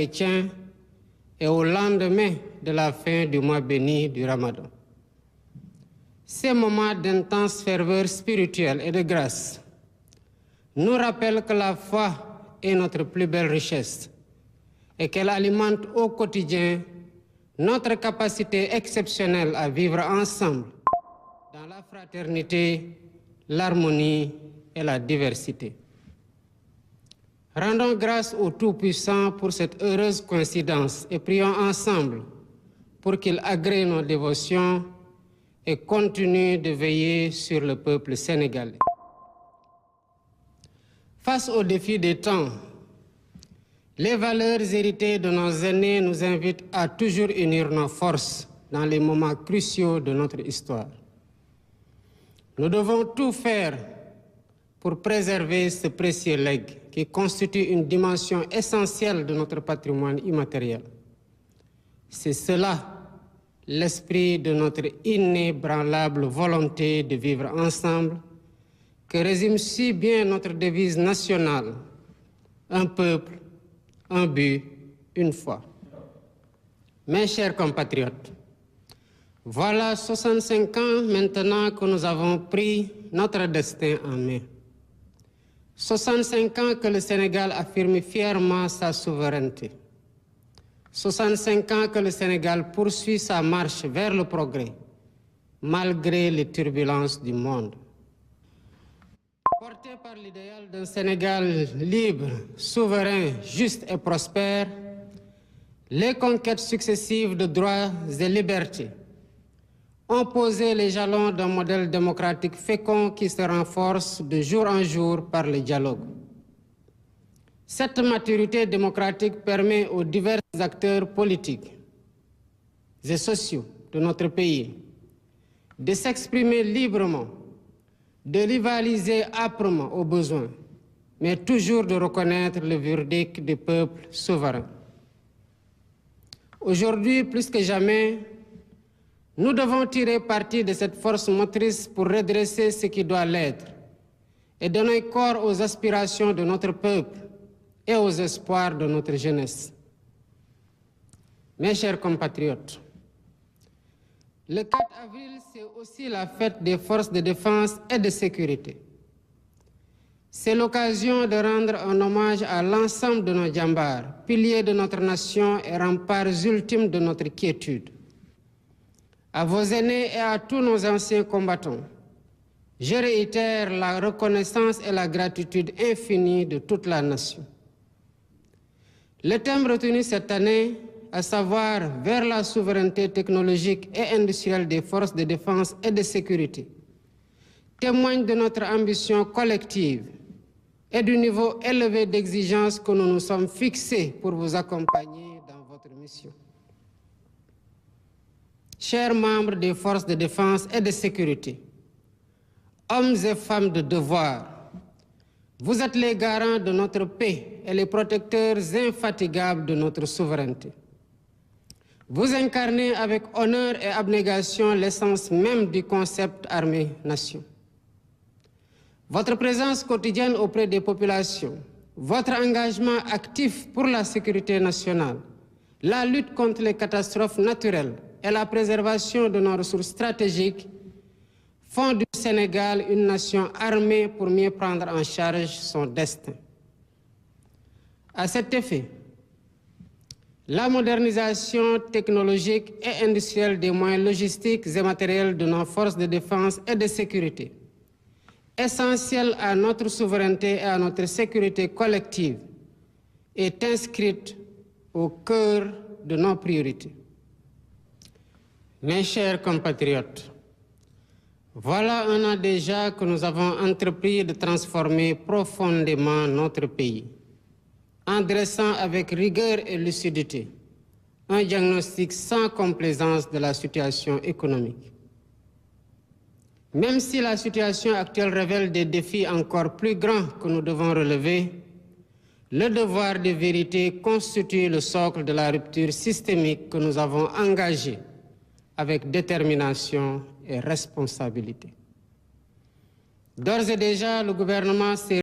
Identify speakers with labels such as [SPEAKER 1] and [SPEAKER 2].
[SPEAKER 1] chrétiens et au lendemain de la fin du mois béni du Ramadan. Ces moments d'intense ferveur spirituelle et de grâce nous rappellent que la foi est notre plus belle richesse et qu'elle alimente au quotidien notre capacité exceptionnelle à vivre ensemble dans la fraternité, l'harmonie et la diversité. Rendons grâce au Tout-Puissant pour cette heureuse coïncidence et prions ensemble pour qu'il agrée nos dévotions et continue de veiller sur le peuple sénégalais. Face aux défis des temps, les valeurs héritées de nos aînés nous invitent à toujours unir nos forces dans les moments cruciaux de notre histoire. Nous devons tout faire pour préserver ce précieux legs qui constitue une dimension essentielle de notre patrimoine immatériel. C'est cela l'esprit de notre inébranlable volonté de vivre ensemble que résume si bien notre devise nationale, un peuple, un but, une foi. Mes chers compatriotes, voilà 65 ans maintenant que nous avons pris notre destin en main. 65 ans que le Sénégal affirme fièrement sa souveraineté. 65 ans que le Sénégal poursuit sa marche vers le progrès, malgré les turbulences du monde. Porté par l'idéal d'un Sénégal libre, souverain, juste et prospère, les conquêtes successives de droits et libertés ont posé les jalons d'un modèle démocratique fécond qui se renforce de jour en jour par le dialogue. Cette maturité démocratique permet aux divers acteurs politiques et sociaux de notre pays de s'exprimer librement, de rivaliser âprement au besoin, mais toujours de reconnaître le verdict du peuple souverain. Aujourd'hui, plus que jamais, nous devons tirer parti de cette force motrice pour redresser ce qui doit l'être et donner corps aux aspirations de notre peuple et aux espoirs de notre jeunesse. Mes chers compatriotes, le 4 avril, c'est aussi la fête des forces de défense et de sécurité. C'est l'occasion de rendre un hommage à l'ensemble de nos djambars, piliers de notre nation et remparts ultimes de notre quiétude. À vos aînés et à tous nos anciens combattants, je réitère la reconnaissance et la gratitude infinie de toute la nation. Le thème retenu cette année, à savoir vers la souveraineté technologique et industrielle des forces de défense et de sécurité, témoigne de notre ambition collective et du niveau élevé d'exigence que nous nous sommes fixés pour vous accompagner dans votre mission. Chers membres des forces de défense et de sécurité, hommes et femmes de devoir, vous êtes les garants de notre paix et les protecteurs infatigables de notre souveraineté. Vous incarnez avec honneur et abnégation l'essence même du concept armée-nation. Votre présence quotidienne auprès des populations, votre engagement actif pour la sécurité nationale, la lutte contre les catastrophes naturelles et la préservation de nos ressources stratégiques font du Sénégal une nation armée pour mieux prendre en charge son destin. À cet effet, la modernisation technologique et industrielle des moyens logistiques et matériels de nos forces de défense et de sécurité, essentielle à notre souveraineté et à notre sécurité collective, est inscrite au cœur de nos priorités. Mes chers compatriotes, voilà un an déjà que nous avons entrepris de transformer profondément notre pays, en dressant avec rigueur et lucidité un diagnostic sans complaisance de la situation économique. Même si la situation actuelle révèle des défis encore plus grands que nous devons relever, le devoir de vérité constitue le socle de la rupture systémique que nous avons engagée avec détermination et responsabilité. D'ores et déjà, le gouvernement s'est